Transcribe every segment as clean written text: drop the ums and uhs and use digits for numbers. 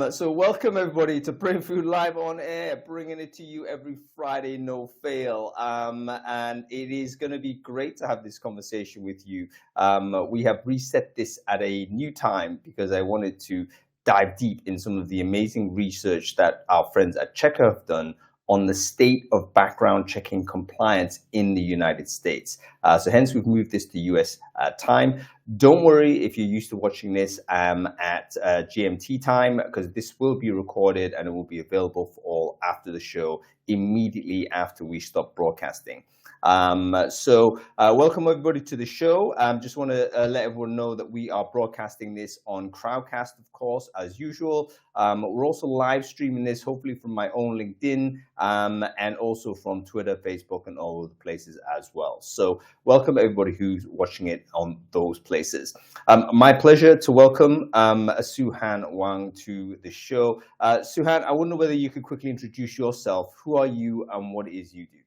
So welcome everybody to Brainfood Live On Air, bringing it to you every Friday, no fail. And it is going to be great to have this conversation with you. We have reset this at a new time because I wanted to dive deep in some of the amazing research that our friends at Checkr have done on the state of background checking compliance in the United States. So hence we've moved this to US time. Don't worry if you're used to watching this at GMT time, because this will be recorded and it will be available for all after the show, immediately after we stop broadcasting. Welcome everybody to the show. Just want to let everyone know that we are broadcasting this on Crowdcast, of course, as usual. We're also live streaming this, hopefully from my own LinkedIn, and also from Twitter, Facebook, and all other places as well. So welcome everybody who's watching it on those places. My pleasure to welcome Su-Han Wang to the show. Su-Han, I wonder whether you could quickly introduce yourself. Who are you and what it is you do?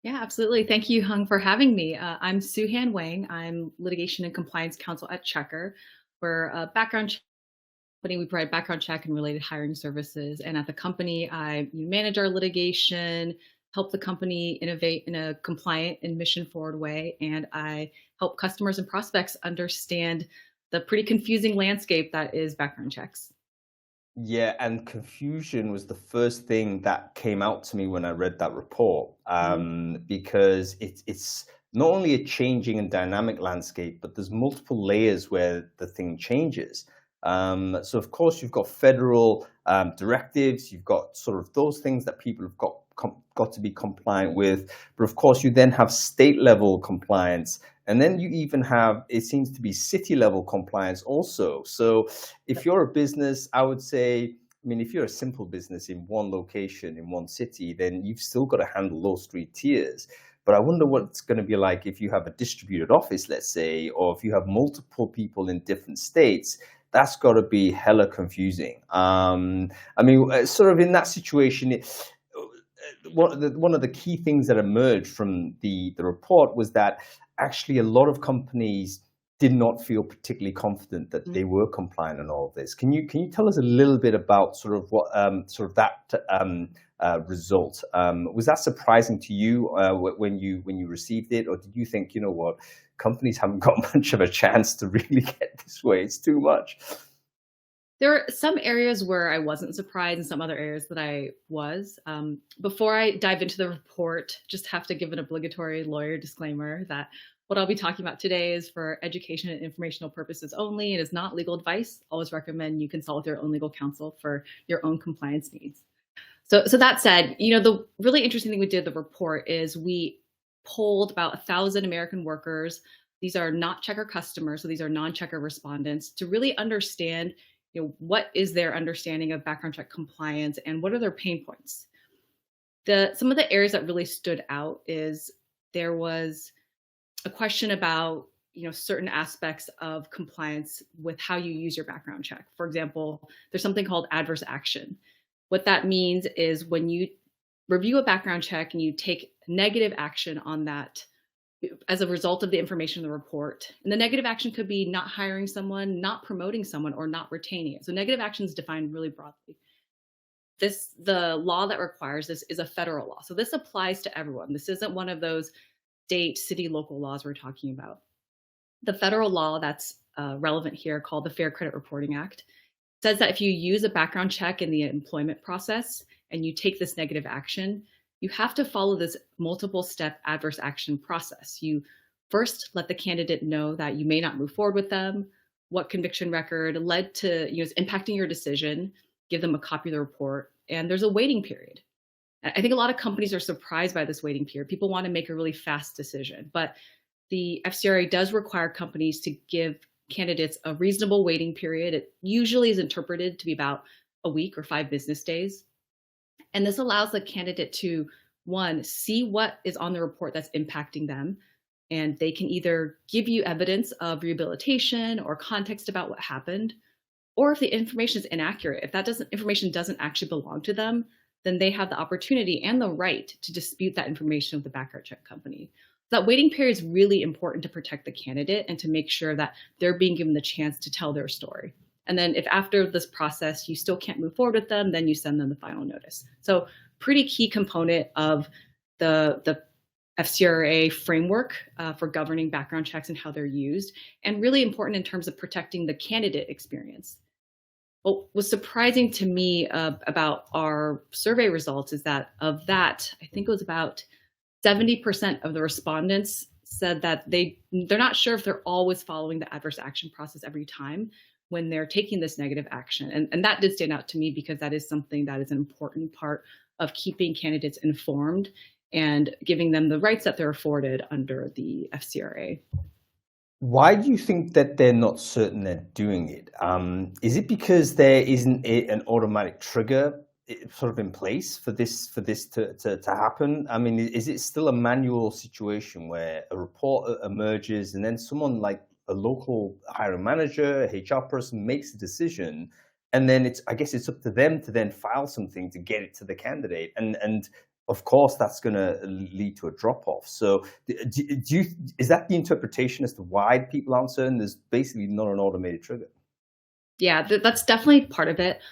Yeah, absolutely. Thank you, Hung, for having me. I'm Su-Han Wang. I'm Litigation and Compliance Counsel at Checkr. We're a background check company. We provide background check and related hiring services. And at the company, I manage our litigation, help the company innovate in a compliant and mission-forward way. And I help customers and prospects understand the pretty confusing landscape that is background checks. Yeah, and confusion was the first thing that came out to me when I read that report, because it's not only a changing and dynamic landscape, but there's multiple layers where the thing changes. So of course you've got federal directives, you've got sort of those things that people have got to be compliant with, but of course you then have state level compliance. And then you even have, it seems to be city level compliance also. So if you're a business, I would say, I mean, if you're a simple business in one location, in one city, then you've still got to handle those three tiers. But I wonder what it's going to be like if you have a distributed office, let's say, or if you have multiple people in different states. That's got to be hella confusing. I mean, sort of in that situation, one of the key things that emerged from the report was that actually a lot of companies did not feel particularly confident that they were compliant on all of this. Can you tell us a little bit about sort of what that result? Was that surprising to you when you received it, or did you think, you know what, companies haven't got much of a chance to really get this way? It's too much. There are some areas where I wasn't surprised and some other areas that I was. Before I dive into the report, just have to give an obligatory lawyer disclaimer that what I'll be talking about today is for education and informational purposes only. It is not legal advice. Always recommend you consult with your own legal counsel for your own compliance needs. So that said, the really interesting thing we did in the report is we polled about 1,000 American workers. These are not Checkr customers, so these are non-Checkr respondents, to really understand what is their understanding of background check compliance and what are their pain points. Some of the areas that really stood out is there was a question about certain aspects of compliance with how you use your background check. For example, there's something called adverse action. What that means is when you review a background check and you take negative action on that as a result of the information in the report. And the negative action could be not hiring someone, not promoting someone, or not retaining it. So negative action is defined really broadly. The law that requires this is a federal law. So this applies to everyone. This isn't one of those state, city, local laws we're talking about. The federal law that's relevant here, called the Fair Credit Reporting Act, says that if you use a background check in the employment process and you take this negative action, you have to follow this multiple step adverse action process. You first let the candidate know that you may not move forward with them, what conviction record led to is impacting your decision, give them a copy of the report, and there's a waiting period. I think a lot of companies are surprised by this waiting period. People want to make a really fast decision, but the FCRA does require companies to give candidates a reasonable waiting period. It usually is interpreted to be about a week or 5 business days. And this allows the candidate to, one, see what is on the report that's impacting them. And they can either give you evidence of rehabilitation or context about what happened, or if the information is inaccurate, if that information doesn't actually belong to them, then they have the opportunity and the right to dispute that information with the background check company. That waiting period is really important to protect the candidate and to make sure that they're being given the chance to tell their story. And then if after this process you still can't move forward with them, then you send them the final notice. So pretty key component of the FCRA framework for governing background checks and how they're used, and really important in terms of protecting the candidate experience. What was surprising to me about our survey results is that of that, I think it was about 70% of the respondents said that they're not sure if they're always following the adverse action process every time when they're taking this negative action. And that did stand out to me because that is something that is an important part of keeping candidates informed and giving them the rights that they're afforded under the FCRA. Why do you think that they're not certain they're doing it? Is it because there isn't an automatic trigger sort of in place for this to happen? I mean, is it still a manual situation where a report emerges and then someone like a local hiring manager, HR person makes a decision, and then I guess it's up to them to then file something to get it to the candidate, and of course that's going to lead to a drop off. So is that the interpretation as to why people aren't certain? There's basically not an automated trigger. Yeah, that's definitely part of it.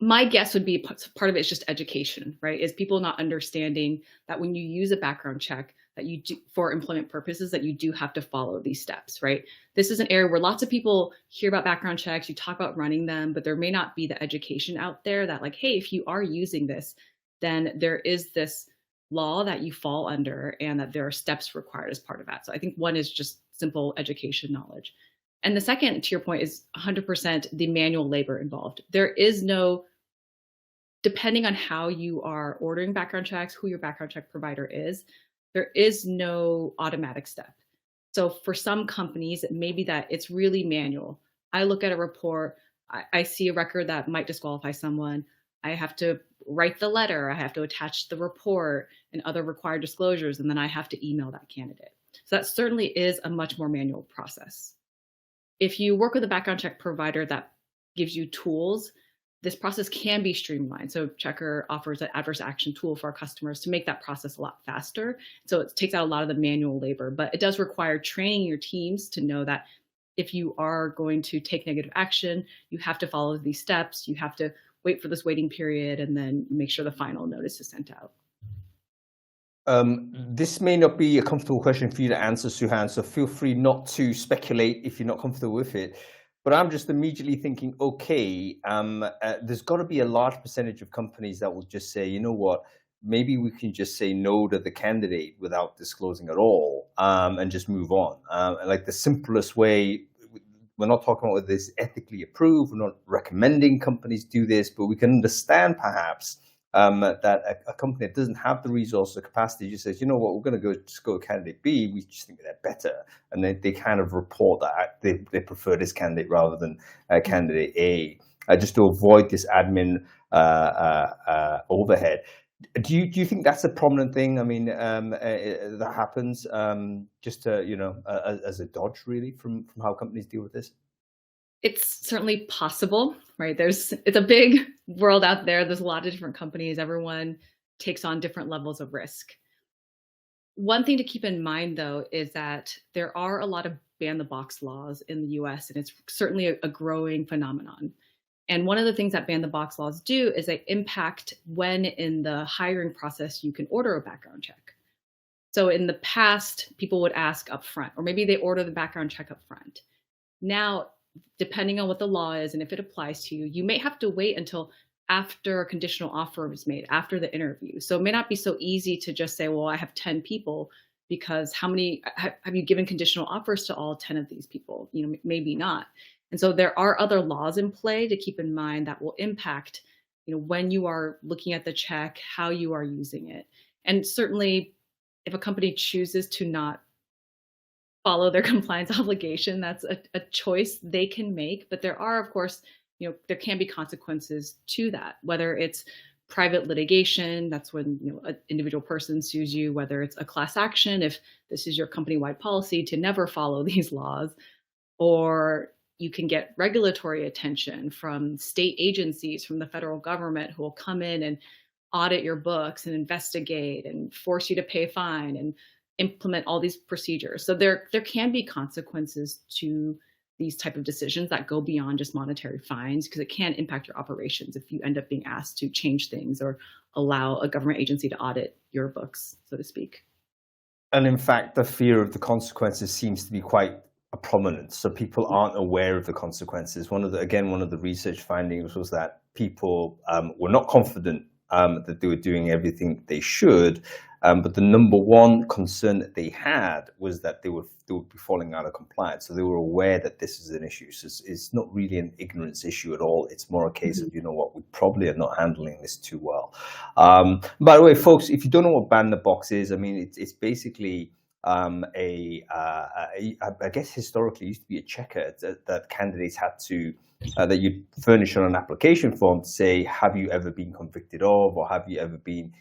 My guess would be part of it is just education, right? Is people not understanding that when you use a background check that you do for employment purposes, that you do have to follow these steps, right? This is an area where lots of people hear about background checks, you talk about running them, but there may not be the education out there that like, hey, if you are using this, then there is this law that you fall under and that there are steps required as part of that. So I think one is just simple education knowledge. And the second, to your point, is 100% the manual labor involved. There is no, depending on how you are ordering background checks, who your background check provider is, there is no automatic step. So for some companies, it may be that it's really manual. I look at a report, I see a record that might disqualify someone. I have to write the letter, I have to attach the report and other required disclosures, and then I have to email that candidate. So that certainly is a much more manual process. If you work with a background check provider that gives you tools, this process can be streamlined. So Checkr offers an adverse action tool for our customers to make that process a lot faster. So it takes out a lot of the manual labor, but it does require training your teams to know that if you are going to take negative action, you have to follow these steps, you have to wait for this waiting period, and then make sure the final notice is sent out. This may not be a comfortable question for you to answer, Su-Han, so feel free not to speculate if you're not comfortable with it. But I'm just immediately thinking, okay, there's got to be a large percentage of companies that will just say, you know what, maybe we can just say no to the candidate without disclosing at all, and just move on. Like the simplest way, we're not talking about whether this is ethically approved, we're not recommending companies do this, but we can understand perhaps that a company that doesn't have the resource or capacity just says, you know what, we're going to just go with candidate B, we just think they're better. And they kind of report that they prefer this candidate rather than candidate A, just to avoid this admin overhead. Do you think that's a prominent thing? I mean, that happens just to, you know, as a dodge really from how companies deal with this? It's certainly possible, right? It's a big world out there. There's a lot of different companies. Everyone takes on different levels of risk. One thing to keep in mind, though, is that there are a lot of ban the box laws in the US, and it's certainly a growing phenomenon. And one of the things that ban the box laws do is they impact when in the hiring process you can order a background check. So in the past, people would ask up front, or maybe they order the background check up front. Now, depending on what the law is and if it applies to you, you may have to wait until after a conditional offer is made, after the interview. So it may not be so easy to just say, well, I have 10 people, because how many have you given conditional offers to all 10 of these people? You know, maybe not. And so there are other laws in play to keep in mind that will impact, you know, when you are looking at the check, how you are using it. And certainly if a company chooses to not follow their compliance obligation, that's a choice they can make. But there are, of course, you know, there can be consequences to that, whether it's private litigation, that's when, you know, an individual person sues you, whether it's a class action, if this is your company-wide policy to never follow these laws, or you can get regulatory attention from state agencies, from the federal government, who will come in and audit your books and investigate and force you to pay a fine and implement all these procedures. So there can be consequences to these type of decisions that go beyond just monetary fines, because it can impact your operations if you end up being asked to change things or allow a government agency to audit your books, so to speak. And in fact, the fear of the consequences seems to be quite prominent. So people aren't aware of the consequences. One of the research findings was that people were not confident that they were doing everything they should. But the number one concern that they had was that they would be falling out of compliance. So they were aware that this is an issue. So it's not really an ignorance issue at all. It's more a case of, you know what, we probably are not handling this too well. By the way, folks, if you don't know what ban the box is, I mean, it's basically I guess historically it used to be a checker that candidates had to that you furnish on an application form to say, have you ever been convicted of, or have you ever been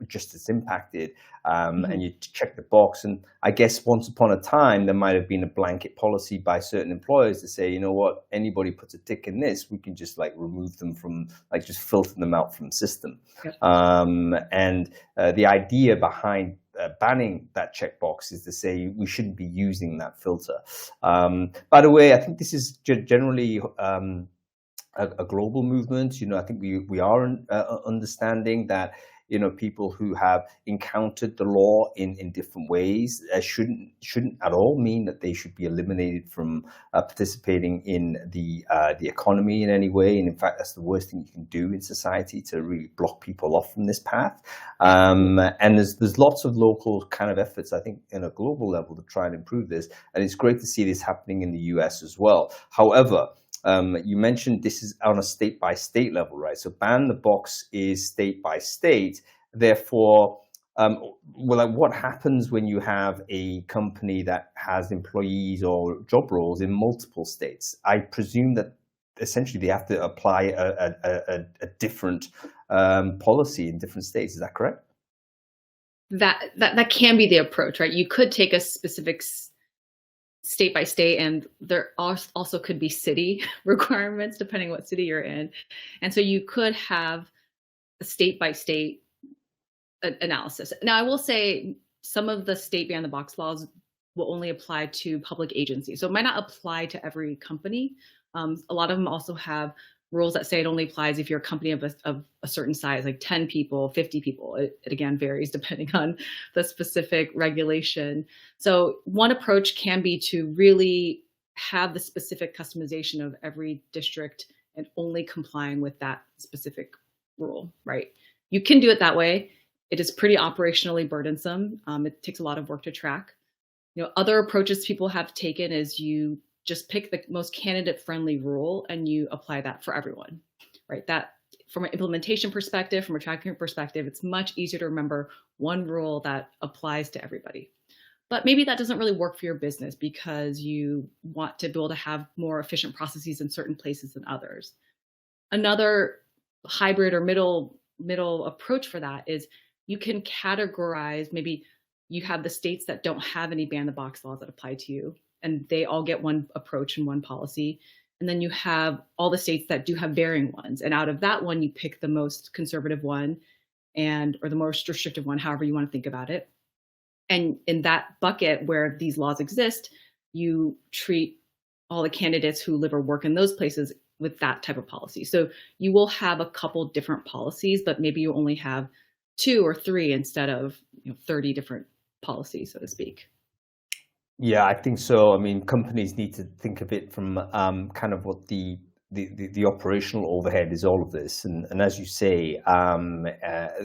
justice impacted? And you check the box. And I guess once upon a time, there might have been a blanket policy by certain employers to say, you know what, anybody puts a tick in this, we can just like remove them from, like just filter them out from the system. Yep. And the idea behind banning that checkbox is to say we shouldn't be using that filter. By the way, I think this is generally a global movement. You know, I think we are understanding that, you know, people who have encountered the law in different ways shouldn't at all mean that they should be eliminated from participating in the economy in any way. And in fact, that's the worst thing you can do in society, to really block people off from this path. And there's lots of local kind of efforts, I think, in a global level to try and improve this. And it's great to see this happening in the US as well. However, you mentioned this is on a state-by-state level, right? So ban the box is state by state. Therefore, what happens when you have a company that has employees or job roles in multiple states? I presume that essentially they have to apply a different policy in different states. Is that correct? That can be the approach, right? You could take a specific state by state, and there also could be city requirements depending what city you're in. And so you could have a state by state analysis. Now, I will say some of the state ban the box laws will only apply to public agencies. So it might not apply to every company. A lot of them also have rules that say it only applies if you're a company of a certain size, like 10 people, 50 people. It again varies depending on the specific regulation. So one approach can be to really have the specific customization of every district and only complying with that specific rule, right? You can do it that way. It is pretty operationally burdensome. It takes a lot of work to track. You know, other approaches people have taken is you just pick the most candidate-friendly rule and you apply that for everyone, right? That from an implementation perspective, from a tracking perspective, it's much easier to remember one rule that applies to everybody. But maybe that doesn't really work for your business because you want to be able to have more efficient processes in certain places than others. Another hybrid or middle approach for that is you can categorize, maybe you have the states that don't have any ban the box laws that apply to you, and they all get one approach and one policy. And then you have all the states that do have varying ones. And out of that one, you pick the most conservative one or the most restrictive one, however you want to think about it. And in that bucket where these laws exist, you treat all the candidates who live or work in those places with that type of policy. So you will have a couple different policies, but maybe you only have 2 or 3 instead of 30 different policies, so to speak. Yeah, I think so. I mean, companies need to think of it from kind of what the operational overhead is, all of this, and as you say,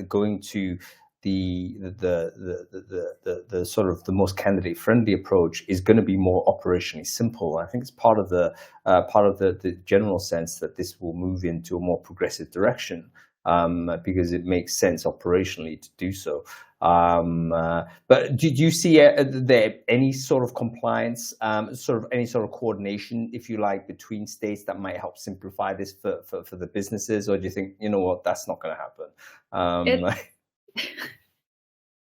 going to the sort of the most candidate friendly approach is going to be more operationally simple. I think it's part of the general sense that this will move into a more progressive direction. Because it makes sense operationally to do so. But did you see there any sort of compliance, any sort of coordination, if you like, between states that might help simplify this for the businesses? Or do you think, you know what, that's not going to happen?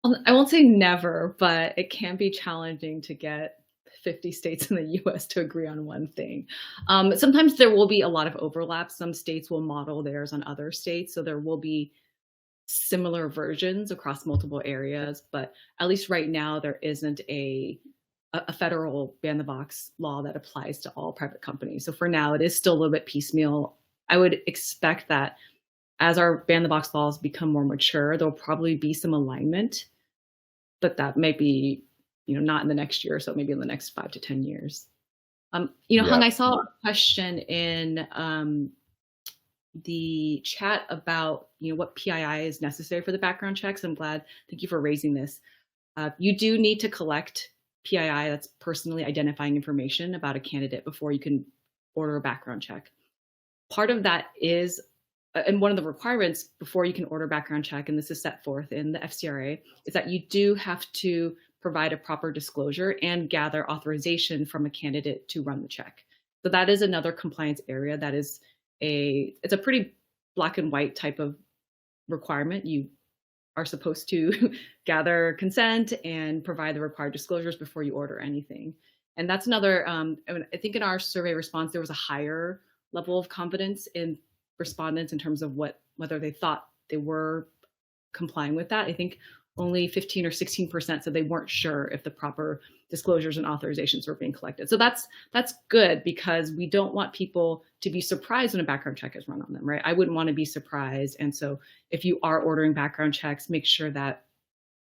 I won't say never, but it can be challenging to get 50 states in the US to agree on one thing. Sometimes there will be a lot of overlap. Some states will model theirs on other states. So there will be similar versions across multiple areas, but at least right now there isn't a a federal ban the box law that applies to all private companies. So for now, it is still a little bit piecemeal. I would expect that as our ban the box laws become more mature, there'll probably be some alignment, but that may be, not in the next year or so, maybe in the next 5 to 10 years. Hung, Yeah. I saw a question in the chat about, what PII is necessary for the background checks. Thank you for raising this. You do need to collect PII, that's personally identifying information about a candidate, before you can order a background check. Part of that is, and one of the requirements before you can order background check, and this is set forth in the FCRA, is that you do have to provide a proper disclosure and gather authorization from a candidate to run the check. So that is another compliance area that is it's a pretty black and white type of requirement. You are supposed to gather consent and provide the required disclosures before you order anything. And that's another, I think in our survey response, there was a higher level of confidence in respondents in terms of whether they thought they were complying with that. I think only 15 or 16% said they weren't sure if the proper disclosures and authorizations were being collected. So that's good, because we don't want people to be surprised when a background check is run on them, right? I wouldn't want to be surprised. And so if you are ordering background checks, make sure that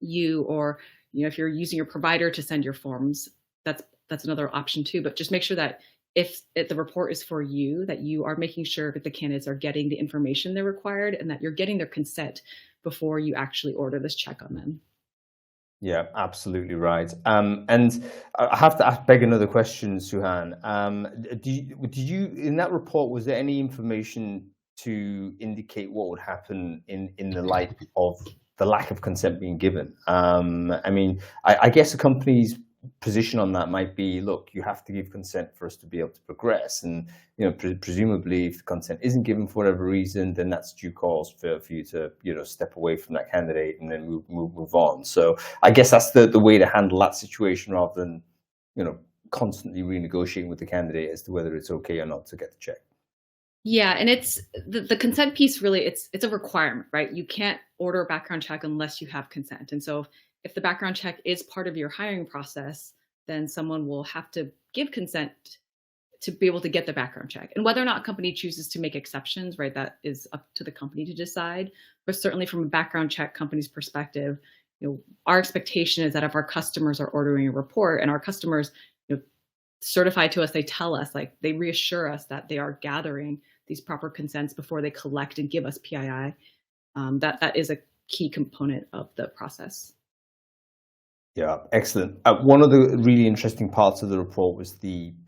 you, or if you're using your provider to send your forms, that's another option too. But just make sure that if the report is for you, that you are making sure that the candidates are getting the information they're required and that you're getting their consent before you actually order this check on them. Yeah, absolutely right. And I have to beg another question, Su-Han. Did you, in that report, was there any information to indicate what would happen in the light of the lack of consent being given? I mean, I guess a company's position on that might be, look, you have to give consent for us to be able to progress, and presumably if the consent isn't given for whatever reason, then that's due cause for you to step away from that candidate and then move on. So I guess that's the way to handle that situation, rather than constantly renegotiating with the candidate as to whether it's okay or not to get the check. Yeah, and it's the consent piece. Really, it's a requirement, right? You can't order a background check unless you have consent. And so if the background check is part of your hiring process, then someone will have to give consent to be able to get the background check. And whether or not a company chooses to make exceptions, right, that is up to the company to decide. But certainly from a background check company's perspective, our expectation is that if our customers are ordering a report and our customers certify to us, they tell us, like, they reassure us that they are gathering these proper consents before they collect and give us PII, that is a key component of the process. Yeah, excellent. One of the really interesting parts of the report was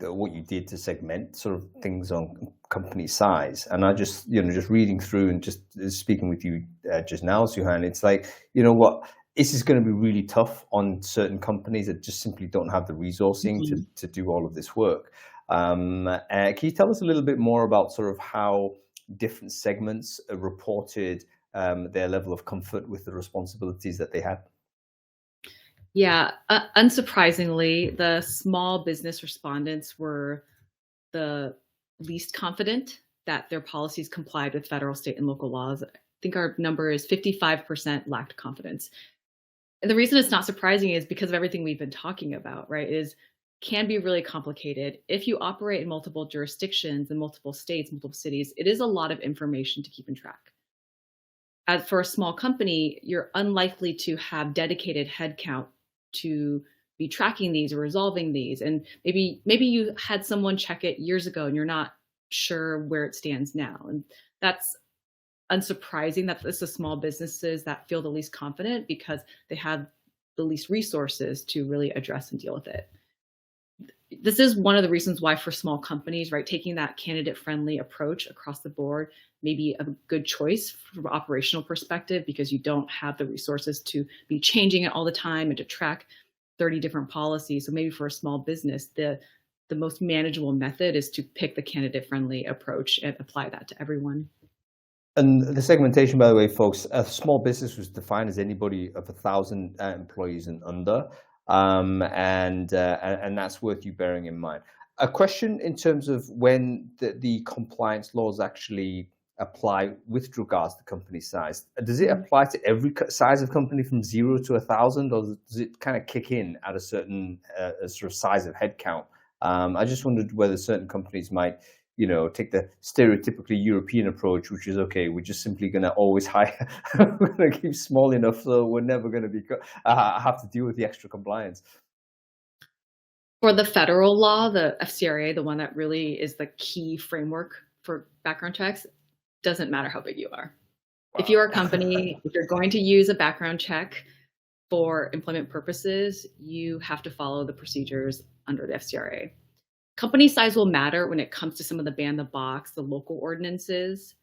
what you did to segment sort of things on company size. And I just, just reading through and just speaking with you just now, Su-Han, it's like, what, this is going to be really tough on certain companies that just simply don't have the resourcing to do all of this work. Can you tell us a little bit more about sort of how different segments reported their level of comfort with the responsibilities that they had? Yeah, unsurprisingly, the small business respondents were the least confident that their policies complied with federal, state, and local laws. I think our number is 55% lacked confidence. And the reason it's not surprising is because of everything we've been talking about, right? Can be really complicated. If you operate in multiple jurisdictions in multiple states, multiple cities, it is a lot of information to keep in track. As for a small company, you're unlikely to have dedicated headcount to be tracking these or resolving these. And maybe you had someone check it years ago and you're not sure where it stands now. And that's unsurprising. That it's the small businesses that feel the least confident because they have the least resources to really address and deal with it. This is one of the reasons why for small companies, right, taking that candidate-friendly approach across the board may be a good choice from an operational perspective, because you don't have the resources to be changing it all the time and to track 30 different policies. So maybe for a small business, the most manageable method is to pick the candidate-friendly approach and apply that to everyone. And the segmentation, by the way, folks, a small business was defined as anybody of 1,000 employees and under. And that's worth you bearing in mind. A question in terms of when the compliance laws actually apply with regards to company size? Does it apply to every size of company from 0 to 1,000, or does it kind of kick in at a certain sort of size of headcount? I just wondered whether certain companies might, take the stereotypically European approach, which is, okay, we're just simply going to always hire, we're going to keep small enough so we're never going to be have to deal with the extra compliance. For the federal law, the FCRA, the one that really is the key framework for background checks, doesn't matter how big you are. Wow. If you're a company, if you're going to use a background check for employment purposes, you have to follow the procedures under the FCRA. Company size will matter when it comes to some of the ban the box, the local ordinances.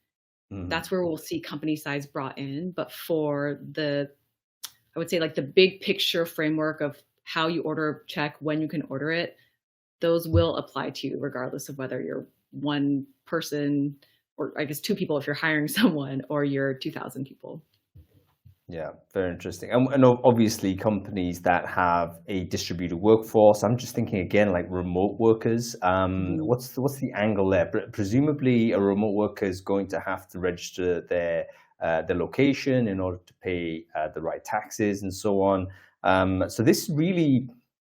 That's where we'll see company size brought in. But for I would say like the big picture framework of how you order a check, when you can order it, those will apply to you regardless of whether you're one person, or I guess two people if you're hiring someone, or you're 2,000 people. Yeah, very interesting. And obviously companies that have a distributed workforce, I'm just thinking again, like remote workers, what's the angle there? Presumably a remote worker is going to have to register their location in order to pay the right taxes and so on. So this really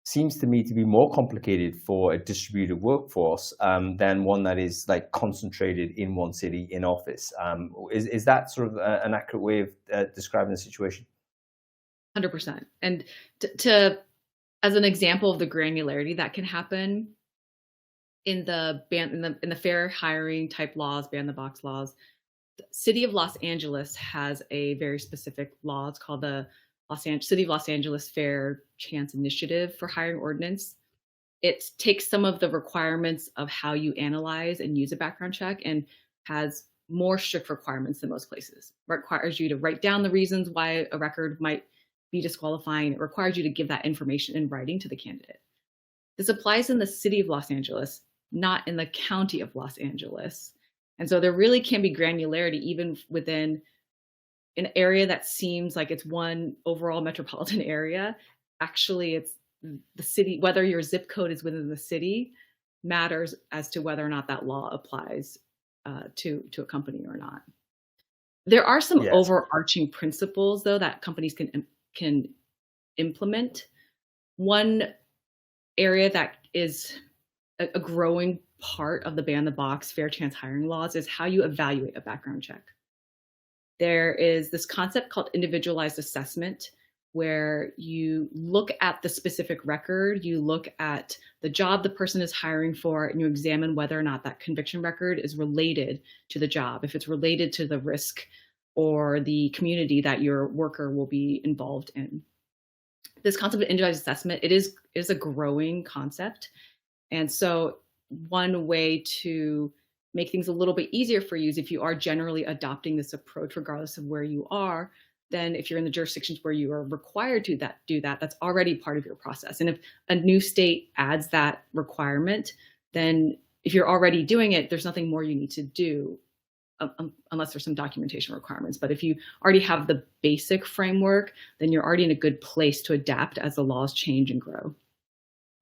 seems to me to be more complicated for a distributed workforce than one that is like concentrated in one city in office. Is that sort of an accurate way of describing the situation? 100%. And as an example of the granularity that can happen in the fair hiring type laws, ban the box laws, the City of Los Angeles has a very specific law. It's called the City of Los Angeles Fair Chance Initiative for Hiring Ordinance. It takes some of the requirements of how you analyze and use a background check and has more strict requirements than most places. It requires you to write down the reasons why a record might be disqualifying. It requires you to give that information in writing to the candidate. This applies in the City of Los Angeles, not in the County of Los Angeles. And so there really can be granularity even within an area that seems like it's one overall metropolitan area. Actually, it's the city, whether your zip code is within the city matters as to whether or not that law applies to a company or not. There are some overarching principles, though, that companies can implement. One area that is a growing part of the ban the box fair chance hiring laws is how you evaluate a background check. There is this concept called individualized assessment, where you look at the specific record, you look at the job the person is hiring for, and you examine whether or not that conviction record is related to the job, if it's related to the risk or the community that your worker will be involved in. This concept of individualized assessment, it is a growing concept. And so one way to make things a little bit easier for you is if you are generally adopting this approach, regardless of where you are, then if you're in the jurisdictions where you are required to do that, that's already part of your process. And if a new state adds that requirement, then if you're already doing it, there's nothing more you need to do unless there's some documentation requirements. But if you already have the basic framework, then you're already in a good place to adapt as the laws change and grow.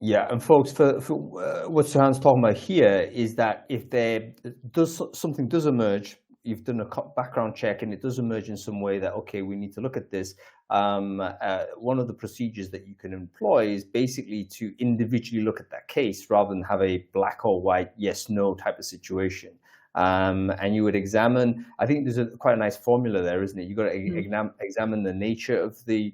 Yeah, and folks, for what Su-Han's talking about here is that if something does emerge, you've done a background check and it does emerge in some way that, okay, we need to look at this. One of the procedures that you can employ is basically to individually look at that case rather than have a black or white, yes, no type of situation. And you would examine, I think there's quite a nice formula there, isn't it? You've got to examine the nature of the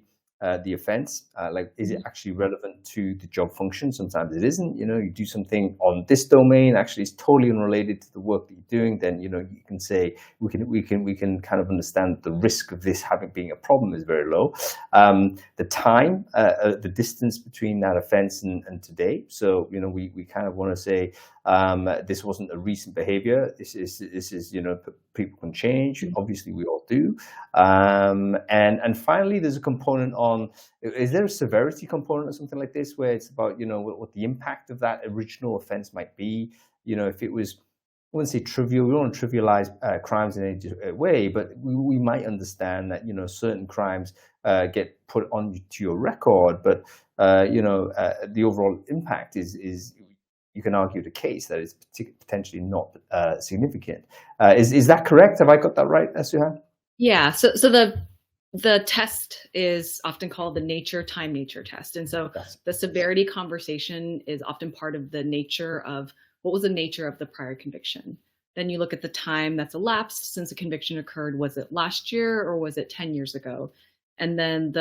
offense, like is it actually relevant to the job function? Sometimes it isn't. You do something on this domain, actually it's totally unrelated to the work that you're doing, then you can say we can kind of understand the risk of this being a problem is very low. The time, the distance between that offense and today. So we kind of want to say this wasn't a recent behavior. This is people can change. Obviously, we all do. And finally, there's a component on, is there a severity component or something like this where it's about, what the impact of that original offense might be? If it was, I wouldn't say trivial, we don't want to trivialize crimes in any way, but we might understand that, certain crimes get put onto your record, but, the overall impact is you can argue the case that it's potentially not significant. Is that correct? Have I got that right, Su-Han? Yeah. So the test is often called the nature time nature test. And so the severity conversation is often part of the nature of what was the nature of the prior conviction. Then you look at the time that's elapsed since a conviction occurred. Was it last year or was it 10 years ago? And then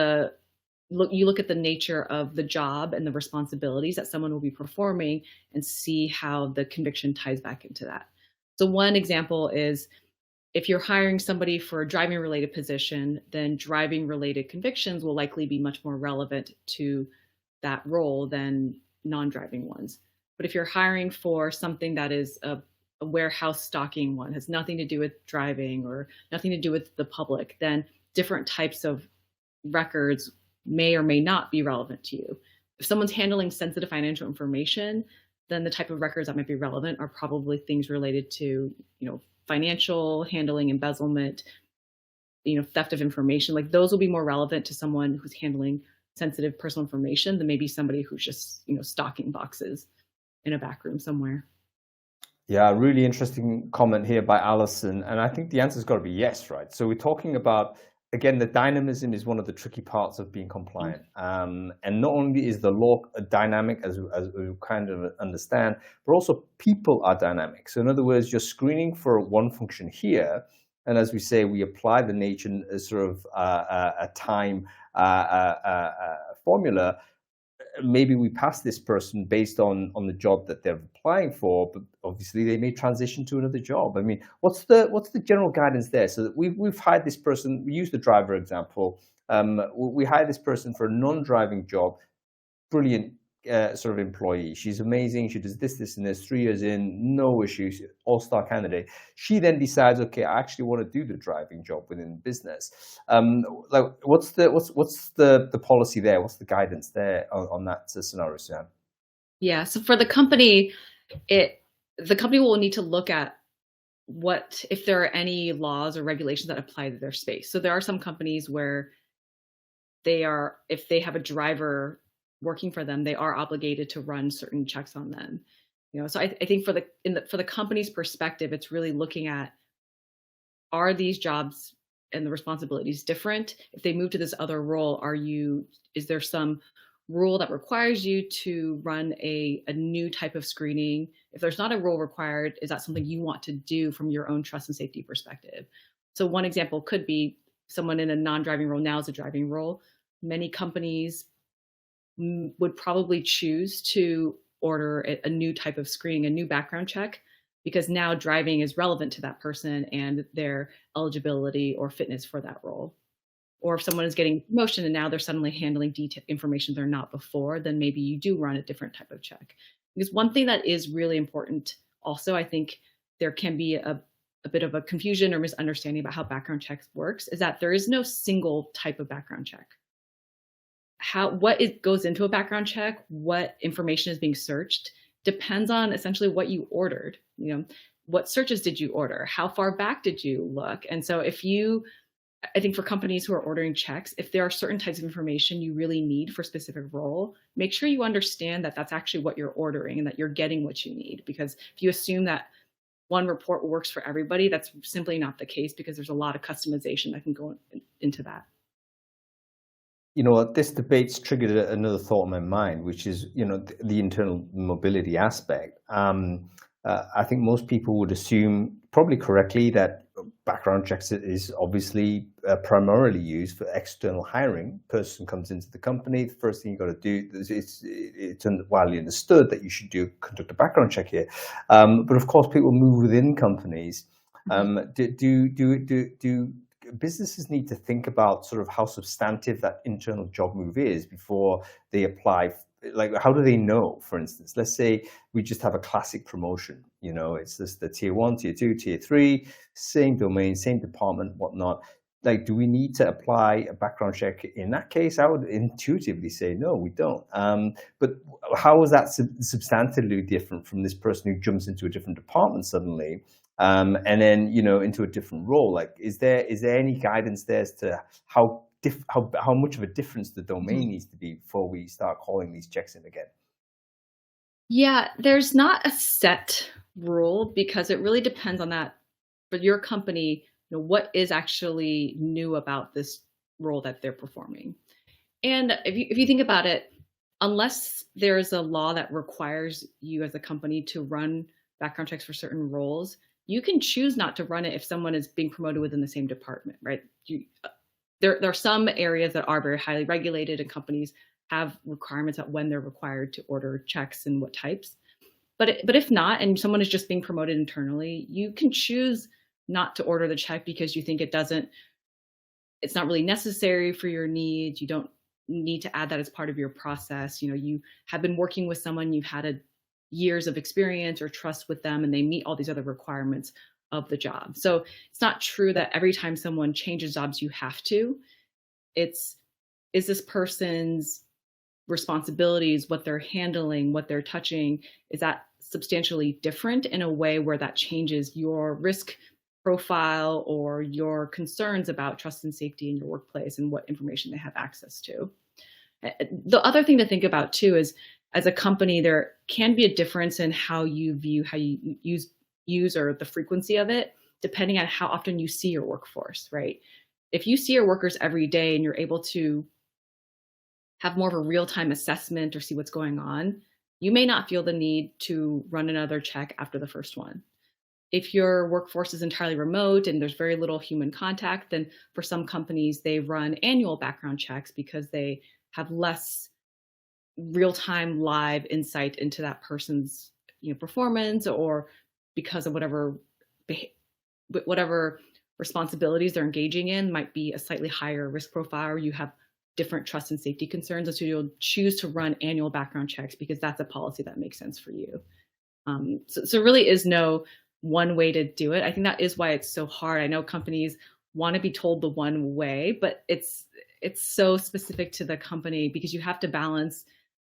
you look at the nature of the job and the responsibilities that someone will be performing and see how the conviction ties back into that. So one example is, if you're hiring somebody for a driving related position, then driving related convictions will likely be much more relevant to that role than non-driving ones. But if you're hiring for something that is a warehouse stocking one, has nothing to do with driving or nothing to do with the public, then different types of records may or may not be relevant to you. If someone's handling sensitive financial information, then the type of records that might be relevant are probably things related to, financial handling, embezzlement, theft of information. Like those will be more relevant to someone who's handling sensitive personal information than maybe somebody who's just, stocking boxes in a back room somewhere. Yeah, really interesting comment here by Alison. And I think the answer's got to be yes, right? So we're talking about, again, the dynamism is one of the tricky parts of being compliant. And not only is the law dynamic, as we kind of understand, but also people are dynamic. So in other words, you're screening for one function here. And as we say, we apply the nature as sort of a time formula. Maybe we pass this person based on the job that they're applying for, but obviously they may transition to another job. I mean, what's the general guidance there? So that we've hired this person. We use the driver example. We hired this person for a non-driving job. Brilliant sort of employee. She's amazing. She does this, and this. 3 years in, no issues, all-star candidate. She then decides, okay, I actually want to do the driving job within the business. Like, what's the policy there? What's the guidance there on that scenario, Su-Han? Yeah. So for the company, the company will need to look at if there are any laws or regulations that apply to their space. So there are some companies where if they have a driver working for them, they are obligated to run certain checks on them. So I think for the company's perspective, it's really looking at, are these jobs and the responsibilities different? If they move to this other role, is there some rule that requires you to run a new type of screening? If there's not a rule required, is that something you want to do from your own trust and safety perspective? So one example could be someone in a non-driving role now is a driving role. Many companies would probably choose to order a new type of screening, a new background check, because now driving is relevant to that person and their eligibility or fitness for that role. Or if someone is getting a promotion and now they're suddenly handling detailed information they're not before, then maybe you do run a different type of check. Because one thing that is really important also, I think there can be a bit of a confusion or misunderstanding about how background checks works, is that there is no single type of background check. What goes into a background check, what information is being searched, depends on essentially what you ordered. What searches did you order? How far back did you look? And so I think for companies who are ordering checks, if there are certain types of information you really need for a specific role, make sure you understand that that's actually what you're ordering and that you're getting what you need. Because if you assume that one report works for everybody, that's simply not the case, because there's a lot of customization that can go into that. This debate's triggered another thought in my mind, which is, the internal mobility aspect. I think most people would assume, probably correctly, that background checks is obviously primarily used for external hiring. Person comes into the company, the first thing you got to do it's widely understood that you should conduct a background check here. But of course, people move within companies. Do businesses need to think about sort of how substantive that internal job move is before they apply? Like, how do they know, for instance? Let's say we just have a classic promotion. It's just the tier 1, tier 2, tier 3, same domain, same department, whatnot. Like, do we need to apply a background check in that case? I would intuitively say no, we don't. But how is that substantively different from this person who jumps into a different department suddenly? And then, into a different role? Like, is there any guidance there as to how much of a difference the domain needs to be before we start calling these checks in again? Yeah, there's not a set rule because it really depends on that for your company, what is actually new about this role that they're performing. And if you think about it, unless there's a law that requires you as a company to run background checks for certain roles, you can choose not to run it if someone is being promoted within the same department, right? There are some areas that are very highly regulated, and companies have requirements at when they're required to order checks and what types. But if not, and someone is just being promoted internally, you can choose not to order the check because you think it's not really necessary for your needs. You don't need to add that as part of your process. You have been working with someone, you've had years of experience or trust with them, and they meet all these other requirements of the job. So it's not true that every time someone changes jobs, you have to. It's, is this person's responsibilities, what they're handling, what they're touching, is that substantially different in a way where that changes your risk profile or your concerns about trust and safety in your workplace and what information they have access to. The other thing to think about too is, as a company, there can be a difference in how you view, how you use or the frequency of it, depending on how often you see your workforce, right? If you see your workers every day and you're able to have more of a real-time assessment or see what's going on, you may not feel the need to run another check after the first one. If your workforce is entirely remote and there's very little human contact, then for some companies, they run annual background checks because they have less real-time live insight into that person's performance, or because of whatever responsibilities they're engaging in might be a slightly higher risk profile, or you have different trust and safety concerns. And so you'll choose to run annual background checks because that's a policy that makes sense for you. So really is no one way to do it. I think that is why it's so hard. I know companies want to be told the one way, but it's so specific to the company because you have to balance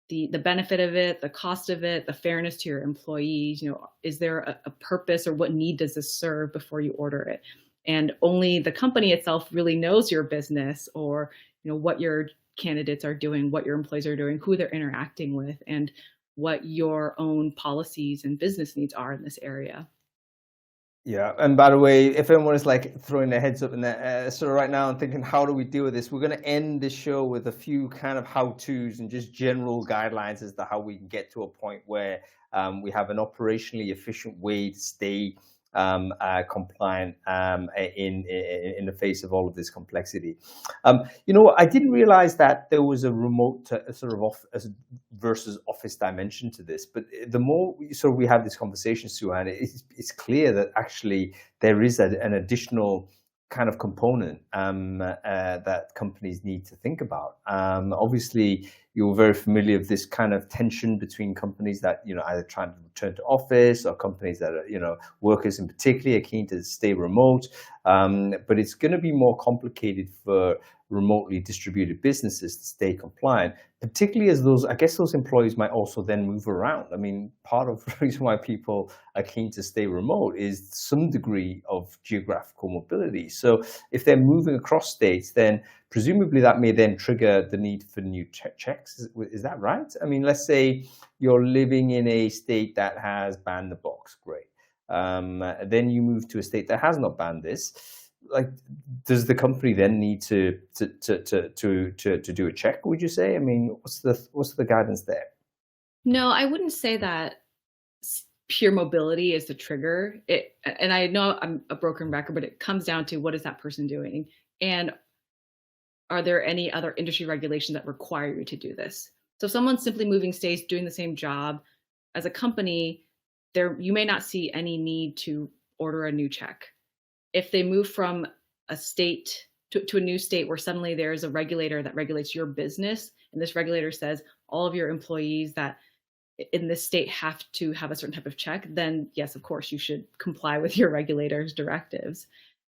the benefit of it, the cost of it, the fairness to your employees. Is there a purpose, or what need does this serve before you order it? And only the company itself really knows your business, or what your candidates are doing, what your employees are doing, who they're interacting with, and what your own policies and business needs are in this area. Yeah, and by the way, if anyone is like throwing their heads up in there sort of right now and thinking, how do we deal with this? We're going to end this show with a few kind of how-tos and just general guidelines as to how we can get to a point where we have an operationally efficient way to stay compliant in the face of all of this complexity. I didn't realize that there was a remote sort of versus office dimension to this, but the more we have this conversation, Su-Han, it's clear that actually there is an additional kind of component that companies need to think about. Obviously, you're very familiar with this kind of tension between companies that either trying to return to office, or companies that are workers in particular are keen to stay remote. But it's going to be more complicated for remotely distributed businesses to stay compliant, particularly as those employees might also then move around. I mean, part of the reason why people are keen to stay remote is some degree of geographical mobility. So if they're moving across states, then presumably that may then trigger the need for new checks. Is that right? I mean, let's say you're living in a state that has banned the box. Great. Then you move to a state that has not banned this. Like, does the company then need to do a check, would you say? I mean, what's the guidance there? No, I wouldn't say that pure mobility is the trigger. And I know I'm a broken record, but it comes down to, what is that person doing? And are there any other industry regulations that require you to do this? So if someone's simply moving states, doing the same job, as a company, you may not see any need to order a new check. If they move from a state to a new state where suddenly there's a regulator that regulates your business, and this regulator says all of your employees that in this state have to have a certain type of check, then yes, of course, you should comply with your regulator's directives.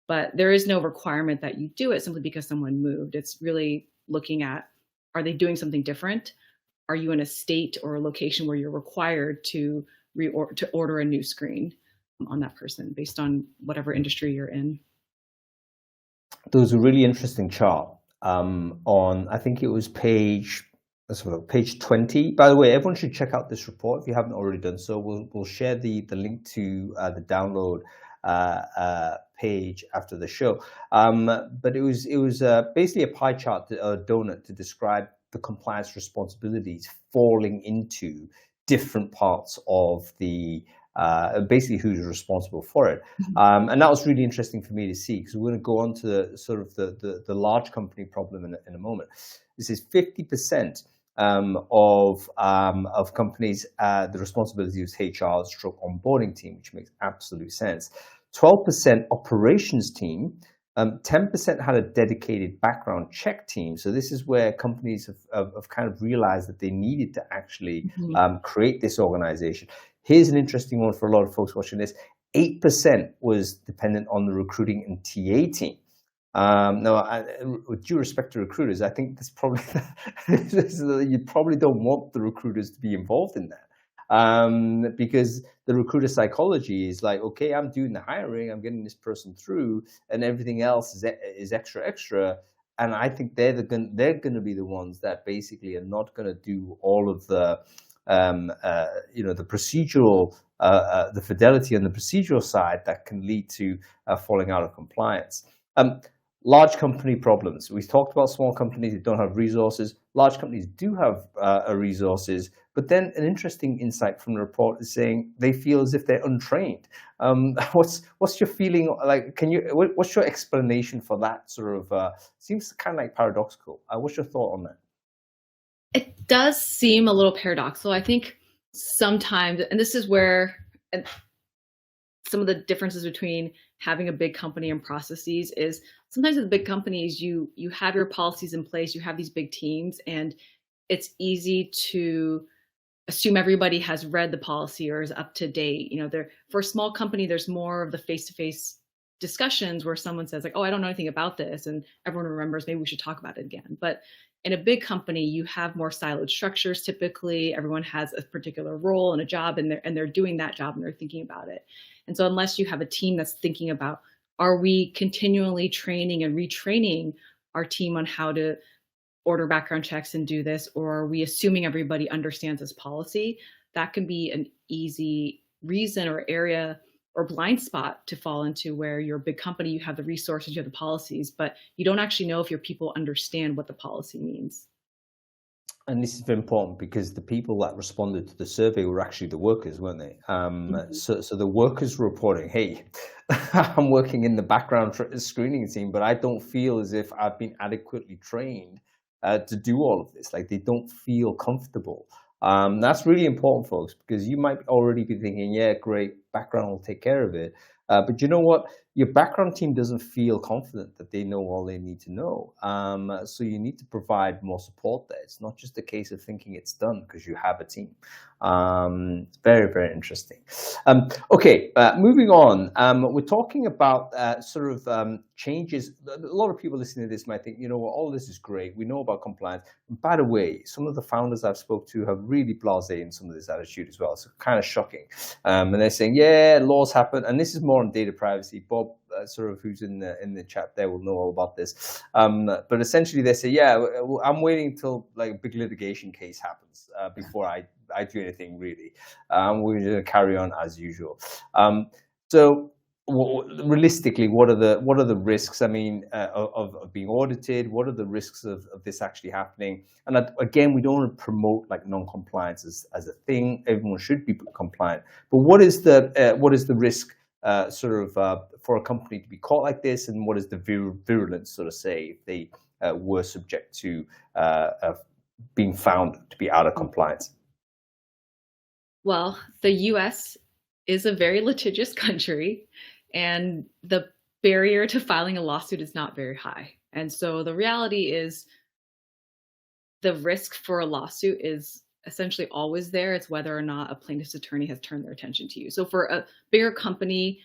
But there is no requirement that you do it simply because someone moved. It's really looking at, are they doing something different? Are you in a state or a location where you're required to order a new screen on that person based on whatever industry you're in? There was a really interesting chart on, I think it was page sort of page 20. By the way, everyone should check out this report if you haven't already done so. We'll share the link to the download page after the show. But it was basically a pie chart, a donut to describe the compliance responsibilities falling into different parts of the basically who's responsible for it. And that was really interesting for me to see, because we're going to go on to the sort of the large company problem in a moment. This is 50% of companies, the responsibility is HR stroke onboarding team, which makes absolute sense. 12% operations team, 10% had a dedicated background check team. So this is where companies have kind of realized that they needed to actually create this organization. Here's an interesting one for a lot of folks watching this. 8% was dependent on the recruiting and TA team. Now, with due respect to recruiters, I think that's probably you probably don't want the recruiters to be involved in that, because the recruiter psychology is like, okay, I'm doing the hiring, I'm getting this person through, and everything else is extra. And I think they're going to be the ones that basically are not going to do all of the the procedural, the fidelity on the procedural side that can lead to falling out of compliance. Large company problems. We've talked about small companies that don't have resources. Large companies do have resources, but then an interesting insight from the report is saying they feel as if they're untrained. What's your feeling? Like, what's your explanation for that? Sort of seems kind of like paradoxical. What's your thought on that? It does seem a little paradoxical. I think sometimes, and this is where some of the differences between having a big company and processes is sometimes with big companies, you have your policies in place, you have these big teams, and it's easy to assume everybody has read the policy or is up to date. For a small company, there's more of the face-to-face discussions where someone says like, oh, I don't know anything about this, and everyone remembers, maybe we should talk about it again. But in a big company, you have more siloed structures. Typically, everyone has a particular role and a job, and they're doing that job and they're thinking about it. And so unless you have a team that's thinking about, are we continually training and retraining our team on how to order background checks and do this, or are we assuming everybody understands this policy? That can be an easy reason or area or blind spot to fall into, where you're a big company, you have the resources, you have the policies, but you don't actually know if your people understand what the policy means. And this is very important because the people that responded to the survey were actually the workers, weren't they? So the workers were reporting, hey, I'm working in the background screening team, but I don't feel as if I've been adequately trained to do all of this. Like, they don't feel comfortable. That's really important, folks, because you might already be thinking, yeah, great, background will take care of it. But you know what? Your background team doesn't feel confident that they know all they need to know. So you need to provide more support there. It's not just a case of thinking it's done because you have a team. It's very, very interesting. Okay, moving on. We're talking about changes. A lot of people listening to this might think, you know what, all this is great. We know about compliance. By the way, some of the founders I've spoke to have really blasé in some of this attitude as well. So kind of shocking. And they're saying, yeah, laws happen. And this is more on data privacy. Bob, who's in the chat there, will know all about this. But essentially they say, yeah, I'm waiting until like a big litigation case happens before I do anything really. We're going to carry on as usual. Realistically, what are the risks? I mean, of being audited? What are the risks of this actually happening? And again, we don't want to promote like non-compliance as a thing. Everyone should be compliant. But what is the risk for a company to be caught like this, and what is the virulence say if they were subject to being found to be out of compliance? Well, the US is a very litigious country, and the barrier to filing a lawsuit is not very high. And so the reality is the risk for a lawsuit is essentially always there. It's whether or not a plaintiff's attorney has turned their attention to you. So for a bigger company,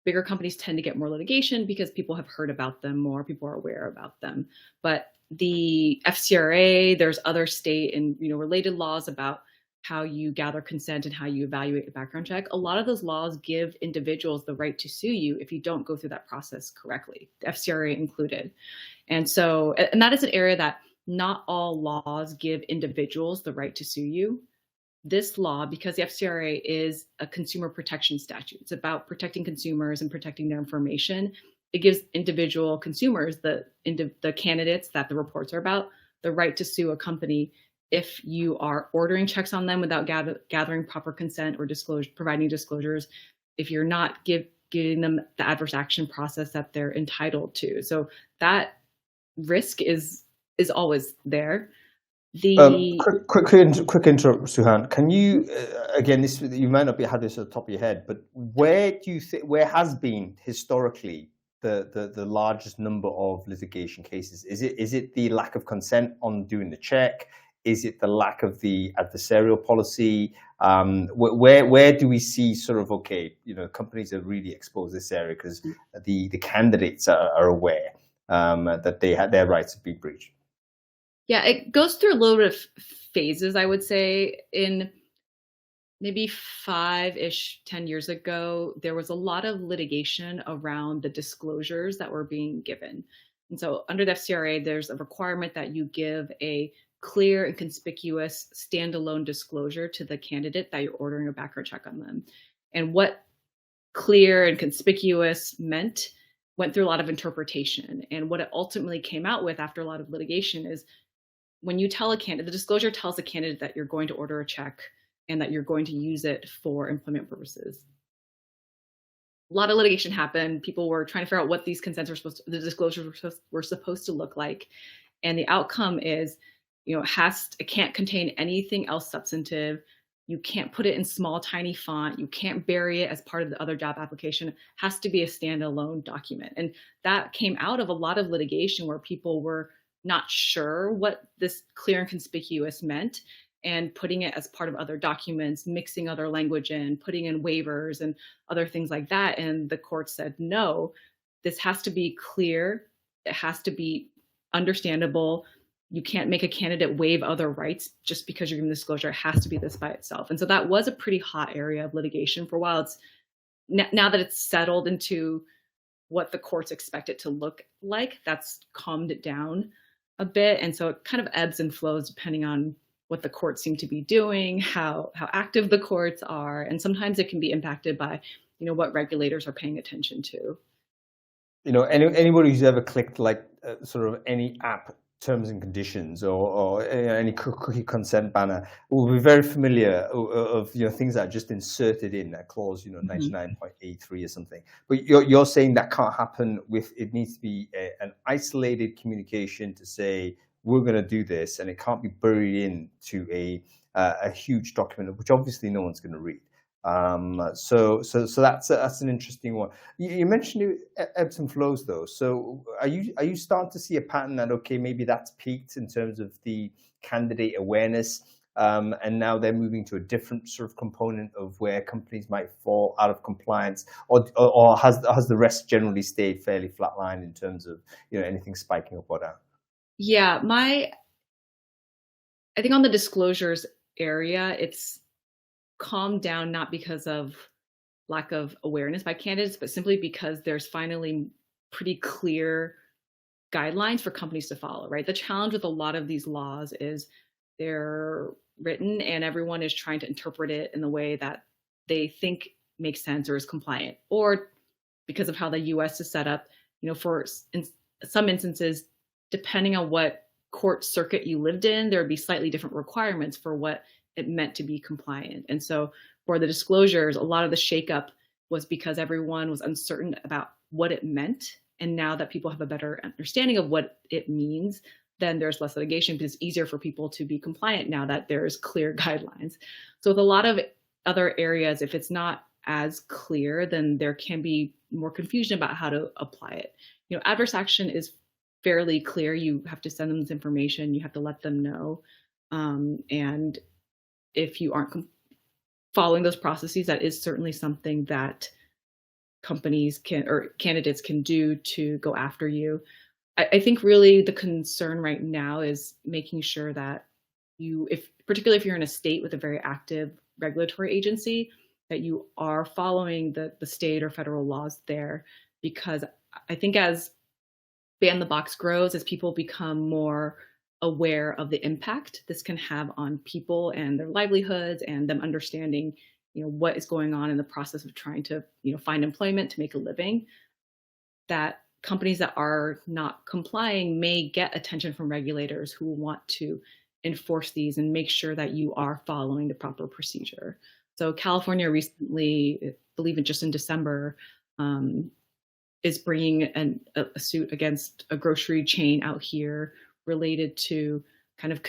bigger companies tend to get more litigation because people have heard about them more, people are aware about them. But the FCRA, there's other state and related laws about how you gather consent and how you evaluate a background check. A lot of those laws give individuals the right to sue you if you don't go through that process correctly, the FCRA included. And that is an area that not all laws give individuals the right to sue you. This law, because the FCRA is a consumer protection statute, it's about protecting consumers and protecting their information. It gives individual consumers, the candidates that the reports are about, the right to sue a company if you are ordering checks on them without gathering proper consent or providing disclosures, if you're not giving them the adverse action process that they're entitled to. So that risk is always there. Quick interrupt, Su-Han. Can you again? This you might not have this at the top of your head, but where do you think has been historically the largest number of litigation cases? Is it the lack of consent on doing the check? Is it the lack of the adversarial policy? Where do we see sort of, okay, companies are really exposed to this area because the candidates are aware that their rights have been breached? Yeah, it goes through a little bit of phases, I would say. In maybe 5-ish, 10 years ago, there was a lot of litigation around the disclosures that were being given. And so under the FCRA, there's a requirement that you give a clear and conspicuous standalone disclosure to the candidate that you're ordering a background check on them. And what clear and conspicuous meant went through a lot of interpretation. And what it ultimately came out with after a lot of litigation is when you tell a candidate, the disclosure tells the candidate that you're going to order a check and that you're going to use it for employment purposes. A lot of litigation happened. People were trying to figure out what these consents the disclosures were supposed to look like. And the outcome is, it can't contain anything else substantive. You can't put it in small, tiny font. You can't bury it as part of the other job application. It has to be a standalone document. And that came out of a lot of litigation where people were not sure what this clear and conspicuous meant, and putting it as part of other documents, mixing other language in, putting in waivers and other things like that. And the court said, no, this has to be clear. It has to be understandable. You can't make a candidate waive other rights just because you're giving disclosure. It has to be this by itself. And so that was a pretty hot area of litigation for a while. It's now that it's settled into what the courts expect it to look like, that's calmed it down a bit. And so it kind of ebbs and flows depending on what the courts seem to be doing, how active the courts are. And sometimes it can be impacted by, what regulators are paying attention to. Anybody who's ever clicked sort of any app terms and conditions or any cookie consent banner will be very familiar of things that are just inserted in that clause 99.83 or something. But you're saying that can't happen it needs to be an isolated communication to say we're going to do this, and it can't be buried into a huge document which obviously no one's going to read. So that's an interesting one. You mentioned ebbs and flows though. So are you starting to see a pattern that, okay, maybe that's peaked in terms of the candidate awareness, and now they're moving to a different sort of component of where companies might fall out of compliance, or has the rest generally stayed fairly flatlined in terms of anything spiking up or down? Yeah, I think on the disclosures area, it's calmed down, not because of lack of awareness by candidates, but simply because there's finally pretty clear guidelines for companies to follow, right? The challenge with a lot of these laws is they're written and everyone is trying to interpret it in the way that they think makes sense or is compliant, or because of how the US is set up, for some instances, depending on what court circuit you lived in, there would be slightly different requirements for what it meant to be compliant. And so for the disclosures, a lot of the shakeup was because everyone was uncertain about what it meant. And now that people have a better understanding of what it means, then there's less litigation because it's easier for people to be compliant now that there's clear guidelines. So with a lot of other areas, if it's not as clear, then there can be more confusion about how to apply it. Adverse action is fairly clear. You have to send them this information. You have to let them know. And if you aren't following those processes, that is certainly something that companies can or candidates can do to go after you. I think really the concern right now is making sure that particularly if you're in a state with a very active regulatory agency, that you are following the state or federal laws there, because I think as ban the box grows, as people become more aware of the impact this can have on people and their livelihoods, and them understanding, what is going on in the process of trying to, find employment to make a living, that companies that are not complying may get attention from regulators who want to enforce these and make sure that you are following the proper procedure. So California recently, I believe just in December, is bringing a suit against a grocery chain out here related to kind of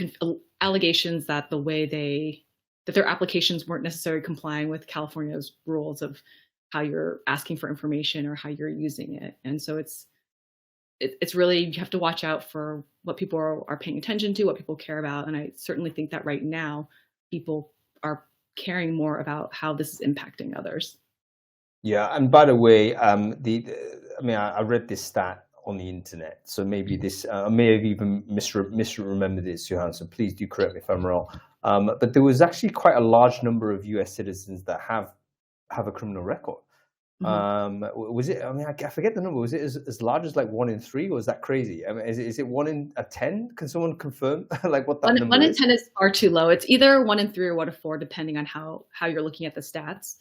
allegations that that their applications weren't necessarily complying with California's rules of how you're asking for information or how you're using it. And so it's really, you have to watch out for what people are paying attention to, what people care about. And I certainly think that right now people are caring more about how this is impacting others. Yeah, and by the way, I read this stat on the internet, so maybe this I may have even misremembered it, Su-Han. So please do correct me if I'm wrong. But there was actually quite a large number of U.S. citizens that have a criminal record. Was it? I forget the number. Was it as large as like 1 in 3, or is that crazy? Is it 1 in 10? Can someone confirm like what that number is? 1 in 10 is far too low. It's either 1 in 3 or 1 in 4, depending on how you're looking at the stats.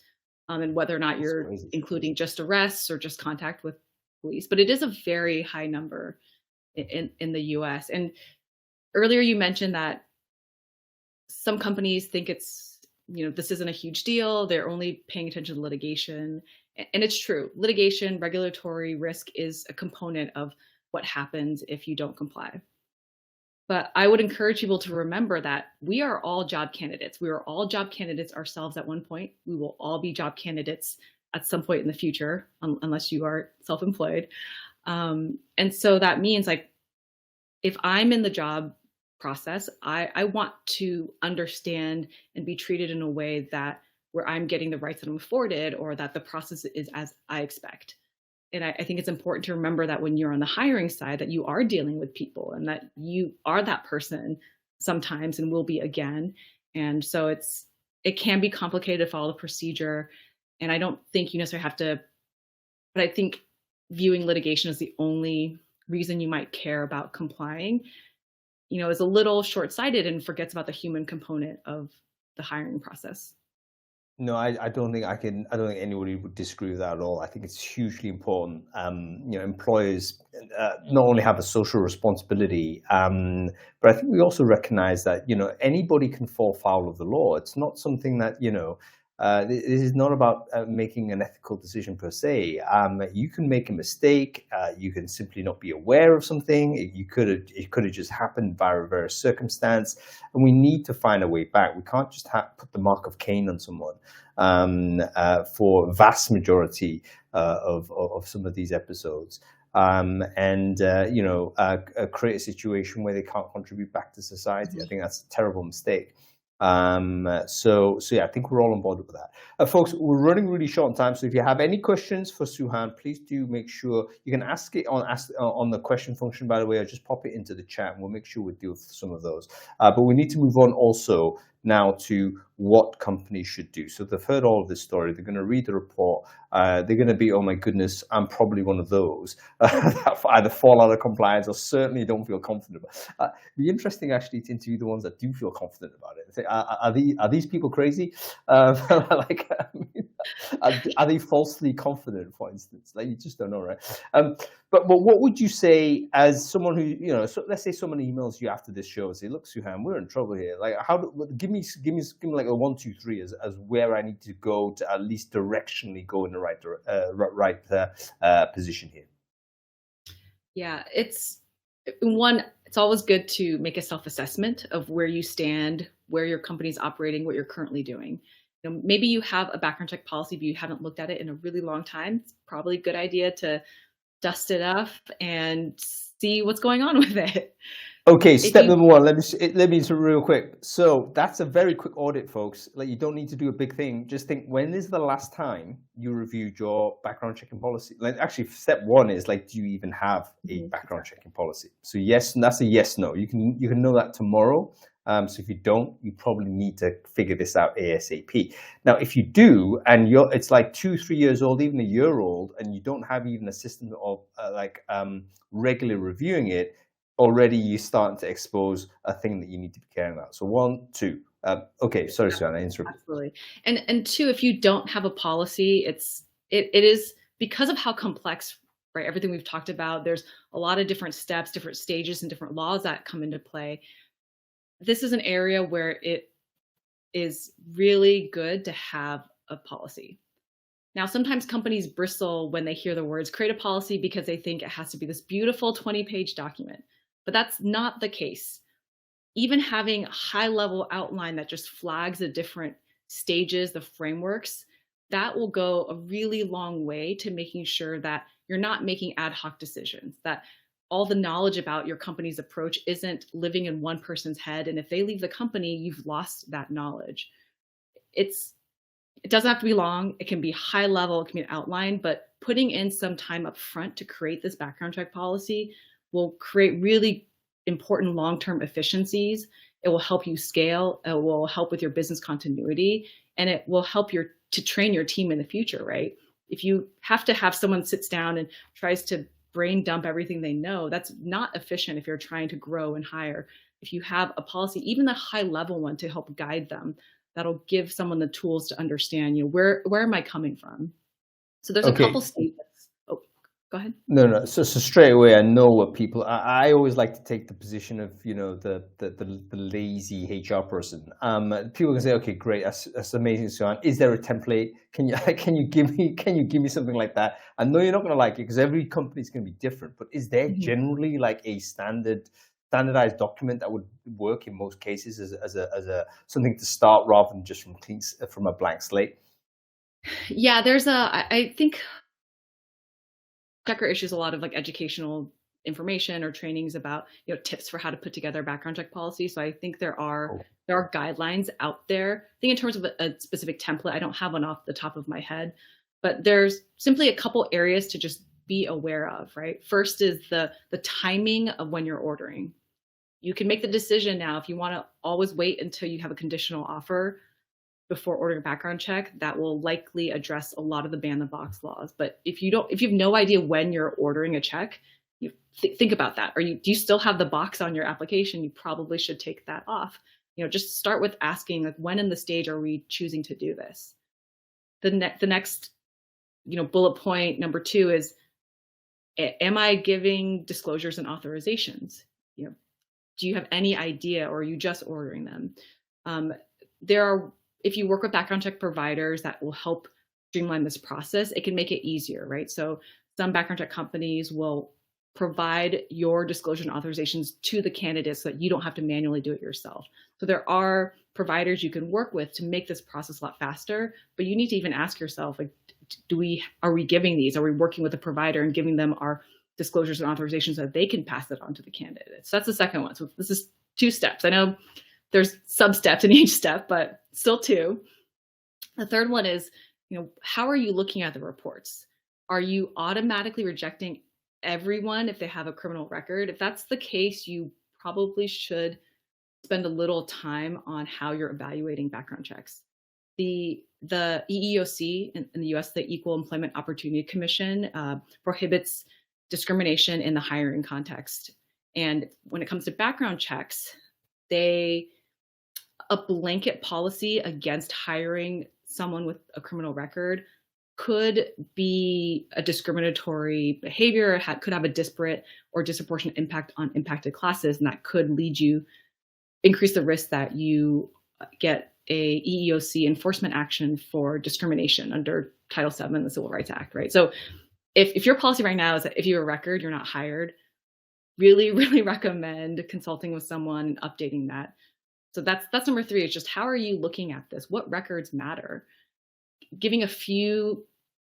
And whether or not you're including just arrests or just contact with police. But it is a very high number in the US. And earlier you mentioned that some companies think it's, this isn't a huge deal. They're only paying attention to litigation. And it's true. Litigation, regulatory risk is a component of what happens if you don't comply. But I would encourage people to remember that we are all job candidates. We are all job candidates ourselves at one point. We will all be job candidates at some point in the future, unless you are self-employed. And so that means, like, if I'm in the job process, I want to understand and be treated in a way that where I'm getting the rights that I'm afforded, or that the process is as I expect. And I think it's important to remember that when you're on the hiring side, that you are dealing with people and that you are that person sometimes and will be again. And so it can be complicated to follow the procedure. And I don't think you necessarily have to, but I think viewing litigation as the only reason you might care about complying, is a little short-sighted and forgets about the human component of the hiring process. No, I don't think anybody would disagree with that at all. I think it's hugely important. Employers not only have a social responsibility, but I think we also recognize that, anybody can fall foul of the law. It's not something that, this is not about making an ethical decision per se. You can make a mistake. You can simply not be aware of something. It could have just happened by a various circumstance, and we need to find a way back. We can't just put the mark of Cain on someone for vast majority of some of these episodes, create a situation where they can't contribute back to society. I think that's a terrible mistake. So yeah, I think we're all on board with that. Folks, we're running really short on time, so if you have any questions for Su-Han, please do make sure you can ask it on the question function, by the way, or just pop it into the chat and we'll make sure we deal with some of those. But we need to move on also now to what companies should do. So they've heard all of this story. They're going to read the report. They're going to be, oh my goodness, I'm probably one of those that either fall out of compliance or certainly don't feel confident about. It'd be interesting actually to interview the ones that do feel confident about it. Say, are these people crazy? Are they falsely confident, for instance? Like, you just don't know, right? But what would you say as someone who, let's say someone emails you after this show and say, look, Su-Han, we're in trouble here. Like, give me like a 1, 2, 3 as where I need to go to at least directionally go in the right position here. Yeah, it's always good to make a self-assessment of where you stand, where your company's operating, what you're currently doing. Maybe you have a background check policy, but you haven't looked at it in a really long time. It's probably a good idea to dust it up and see what's going on with it. Okay, step number 1. Let me real quick. So that's a very quick audit, folks. Like, you don't need to do a big thing. Just think, when is the last time you reviewed your background checking policy? Like, actually, step 1 is like, do you even have a background checking policy? So yes, that's a yes, no. You can know that tomorrow. So if you don't, you probably need to figure this out ASAP. Now, if you do, and it's like 2, 3 years old, even a year old, and you don't have even a system of regularly reviewing it, already you're starting to expose a thing that you need to be caring about. So 1, 2. Okay, sorry, Su-Han, I interrupted. Absolutely. And two, if you don't have a policy, it is because of how complex, right? Everything we've talked about, there's a lot of different steps, different stages, and different laws that come into play. This is an area where it is really good to have a policy. Now, sometimes companies bristle when they hear the words create a policy because they think it has to be this beautiful 20-page document, but that's not the case. Even having a high-level outline that just flags the different stages, the frameworks, that will go a really long way to making sure that you're not making ad hoc decisions, that all the knowledge about your company's approach isn't living in one person's head. And if they leave the company, you've lost that knowledge. It doesn't have to be long. It can be high level, it can be an outline, but putting in some time up front to create this background check policy will create really important long-term efficiencies. It will help you scale. It will help with your business continuity, and it will help to train your team in the future, right? If you have to have someone sits down and tries to brain dump everything they know, that's not efficient if you're trying to grow and hire. If you have a policy, even a high level one to help guide them, that'll give someone the tools to understand, where am I coming from? So there's a couple stages. Oh, go ahead. No. So straight away, I know what people. I always like to take the position of the lazy HR person. People can say, okay, great, that's amazing, Su-Han. Is there a template? Can you give me something like that? I know you're not going to like it because every company is going to be different. But is there generally like a standardized document that would work in most cases as a something to start rather than just from a blank slate? Yeah, I think Checkr issues a lot of like educational information or trainings about tips for how to put together a background check policy. So I think there are guidelines out there. I think in terms of a specific template, I don't have one off the top of my head, but there's simply a couple areas to just be aware of, right? First is the timing of when you're ordering. You can make the decision now if you want to always wait until you have a conditional offer before ordering a background check. That will likely address a lot of the ban the box laws. But if you have no idea when you're ordering a check, you think about that. Do you still have the box on your application? You probably should take that off. Just start with asking, like, when in the stage are we choosing to do this? The next, bullet point number 2 is, am I giving disclosures and authorizations? Do you have any idea, or are you just ordering them? If you work with background check providers that will help streamline this process, it can make it easier, right? So some background check companies will provide your disclosure and authorizations to the candidates so that you don't have to manually do it yourself. So there are providers you can work with to make this process a lot faster, but you need to even ask yourself, like, are we giving these? Are we working with a provider and giving them our disclosures and authorizations so that they can pass it on to the candidates? So that's the second one. So this is 2 steps. I know there's sub-steps in each step, but still 2. The third one is, how are you looking at the reports? Are you automatically rejecting everyone if they have a criminal record? If that's the case, you probably should spend a little time on how you're evaluating background checks. The EEOC in the US, the Equal Employment Opportunity Commission, prohibits discrimination in the hiring context. And when it comes to background checks, a blanket policy against hiring someone with a criminal record could be a discriminatory behavior, could have a disparate or disproportionate impact on impacted classes, and that could increase the risk that you get a EEOC enforcement action for discrimination under Title VII, the Civil Rights Act, right? So if your policy right now is that if you have a record, you're not hired, really, really recommend consulting with someone and updating that. So that's number 3, is just, how are you looking at this? What records matter? Giving a few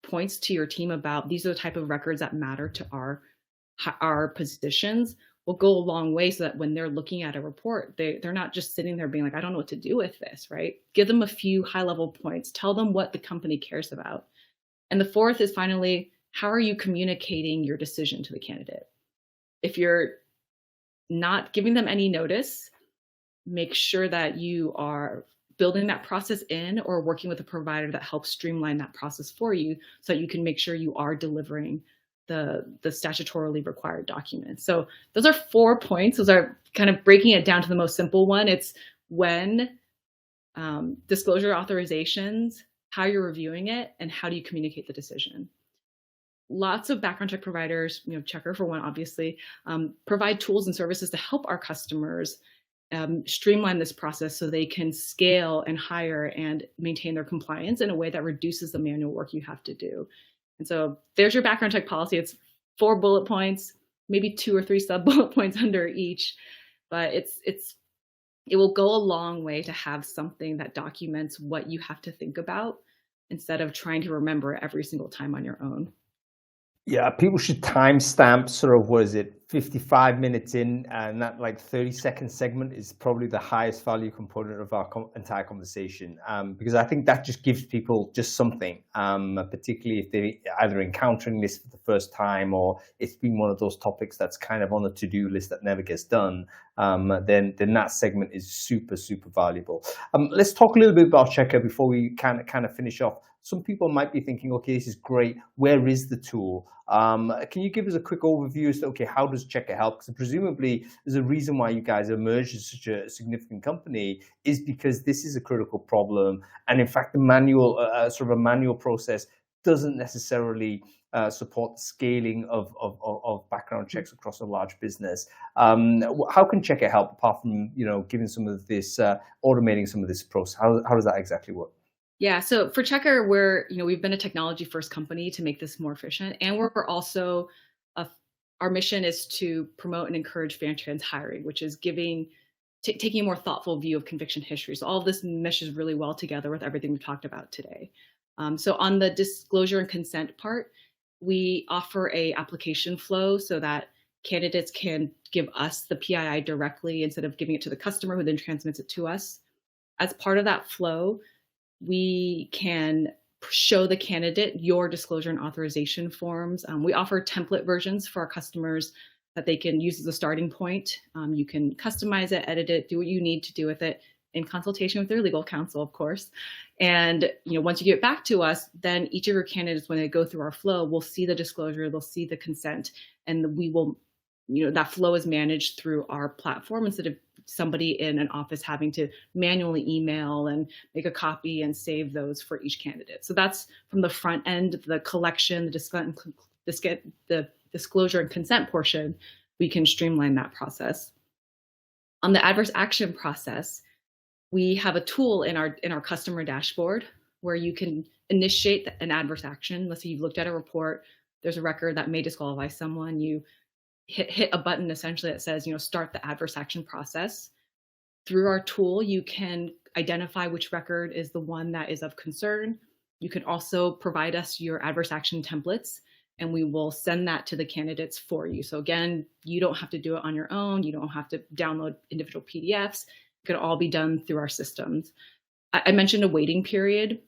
points to your team about these are the type of records that matter to our positions will go a long way, so that when they're looking at a report, they're not just sitting there being like, I don't know what to do with this, right? Give them a few high-level points. Tell them what the company cares about. And the 4th is, finally, how are you communicating your decision to the candidate? If you're not giving them any notice, make sure that you are building that process in or working with a provider that helps streamline that process for you, so that you can make sure you are delivering the statutorily required documents. So those are 4 points. Those are kind of breaking it down to the most simple one. It's when, disclosure authorizations, how you're reviewing it, and how do you communicate the decision. Lots of background check providers, Checkr for one, obviously, provide tools and services to help our customers streamline this process so they can scale and hire and maintain their compliance in a way that reduces the manual work you have to do. And so there's your background check policy. It's 4 bullet points, maybe 2 or 3 sub bullet points under each, but it will go a long way to have something that documents what you have to think about instead of trying to remember it every single time on your own. Yeah, people should timestamp sort of, what is it, 55 minutes in, and that like 30-second segment is probably the highest value component of our entire conversation, because I think that just gives people just something, particularly if they're either encountering this for the first time or it's been one of those topics that's kind of on a to-do list that never gets done. Then that segment is super, super valuable. Let's talk a little bit about Checkr before we kind of finish off. Some people might be thinking, okay, this is great. Where is the tool? Can you give us a quick overview as to, okay, how does Checkr help? Because presumably there's a reason why you guys emerged as such a significant company is because this is a critical problem. And in fact, the manual, sort of a manual process doesn't necessarily support the scaling of background checks across a large business. How can Checkr help apart from, giving some of this, automating some of this process? How does that exactly work? Yeah, so for Checkr, we've been a technology first company to make this more efficient. And we're also, our mission is to promote and encourage fan trans hiring, which is taking a more thoughtful view of conviction history. So all of this meshes really well together with everything we've talked about today. So on the disclosure and consent part, we offer a application flow so that candidates can give us the PII directly instead of giving it to the customer who then transmits it to us. As part of that flow, we can show the candidate your disclosure and authorization forms. We offer template versions for our customers that they can use as a starting point. You can customize it, edit it, do what you need to do with it in consultation with their legal counsel, of course. And once you get back to us, then each of your candidates, when they go through our flow, will see the disclosure, they'll see the consent, and we will, that flow is managed through our platform instead of somebody in an office having to manually email and make a copy and save those for each candidate. So that's from the front end, the collection, the disclosure and consent portion, we can streamline that process. On the adverse action process, we have a tool in our customer dashboard where you can initiate an adverse action. Let's say you've looked at a report, there's a record that may disqualify someone, you hit a button essentially that says, start the adverse action process. Through our tool, you can identify which record is the one that is of concern. You can also provide us your adverse action templates, and we will send that to the candidates for you. So again, you don't have to do it on your own. You don't have to download individual PDFs. It could all be done through our systems. I mentioned a waiting period.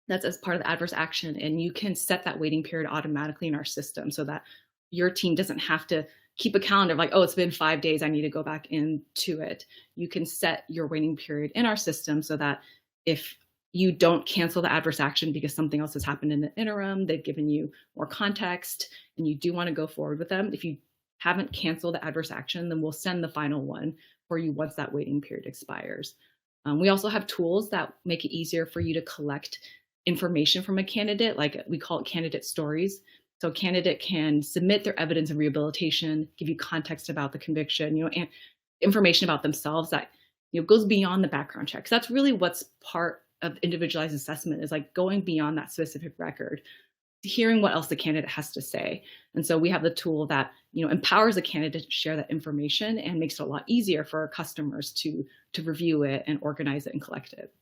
That's as part of the adverse action, and you can set that waiting period automatically in our system so that your team doesn't have to keep a calendar of like, oh, it's been 5 days, I need to go back into it. You can set your waiting period in our system so that if you don't cancel the adverse action because something else has happened in the interim, they've given you more context, and you do want to go forward with them. If you haven't canceled the adverse action, then we'll send the final one for you once that waiting period expires. We also have tools that make it easier for you to collect information from a candidate, like we call it candidate stories. So a candidate can submit their evidence of rehabilitation, give you context about the conviction, and information about themselves that goes beyond the background check. So that's really what's part of individualized assessment, is like going beyond that specific record, hearing what else the candidate has to say. And so we have the tool that empowers the candidate to share that information and makes it a lot easier for our customers to review it and organize it and collect it.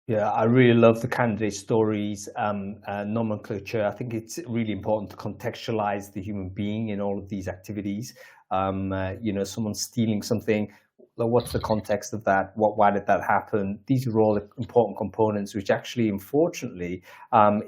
Yeah, I really love the candidate stories nomenclature. I think it's really important to contextualize the human being in all of these activities. Someone stealing something, what's the context of that? Why did that happen? These are all important components, which actually, unfortunately,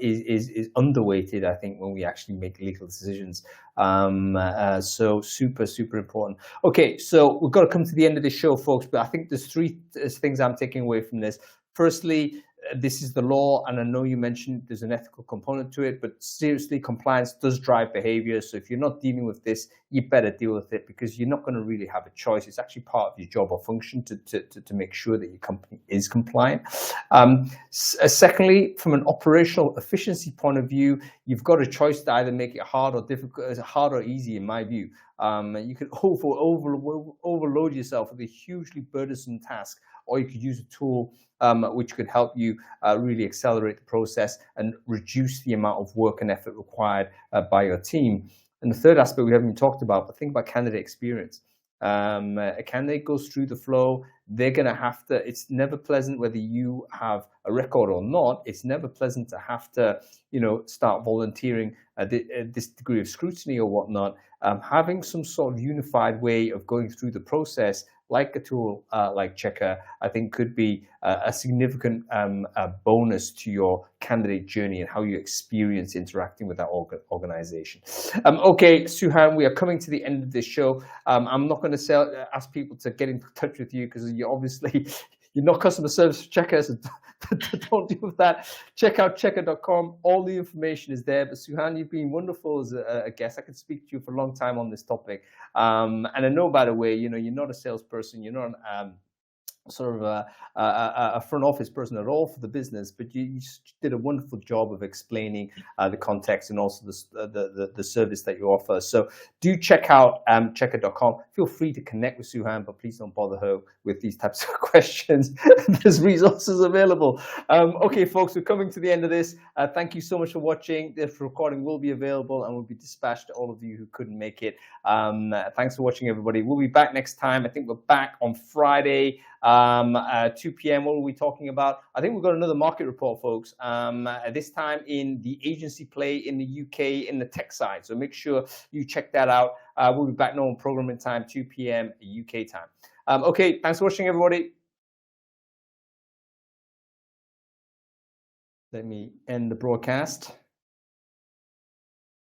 is underweighted, I think, when we actually make legal decisions. So super, super important. Okay, so we've got to come to the end of the show, folks, but I think there's 3 things I'm taking away from this. Firstly, this is the law, and I know you mentioned there's an ethical component to it, but seriously, compliance does drive behavior. So if you're not dealing with this, you better deal with it, because you're not going to really have a choice. It's actually part of your job or function to make sure that your company is compliant. Secondly, from an operational efficiency point of view, you've got a choice to either make it hard or difficult, hard or easy, in my view. You could overload yourself with a hugely burdensome task, or you could use a tool which could help you really accelerate the process and reduce the amount of work and effort required by your team. And the third aspect we haven't even talked about, but think about candidate experience. A candidate goes through the flow. They're going to have to, it's never pleasant whether you have a record or not. It's never pleasant to have to, start volunteering this degree of scrutiny or whatnot. Having some sort of unified way of going through the process, like a tool like Checkr, I think could be a significant bonus to your candidate journey and how you experience interacting with that organization. Okay, Su-Han, we are coming to the end of this show. I'm not going to ask people to get in touch with you, because you're not customer service for Checkr, so don't deal with that. Check out checkr.com. All the information is there. But Su-Han, you've been wonderful as a guest. I could speak to you for a long time on this topic. And I know, by the way, you're not a salesperson. You're not sort of a front office person at all for the business, but you did a wonderful job of explaining the context and also the service that you offer. So do check out checkr.com. Feel free to connect with Su-Han, but please don't bother her with these types of questions. There's resources available. Okay, folks, we're coming to the end of this. Thank you so much for watching. This recording will be available and will be dispatched to all of you who couldn't make it. Thanks for watching, everybody. We'll be back next time. I think we're back on Friday. 2 p.m. What are we talking about? I think we've got another market report, folks. This time in the agency play in the UK in the tech side. So make sure you check that out. We'll be back normal programming time, 2 p.m. UK time. Okay, thanks for watching, everybody. Let me end the broadcast.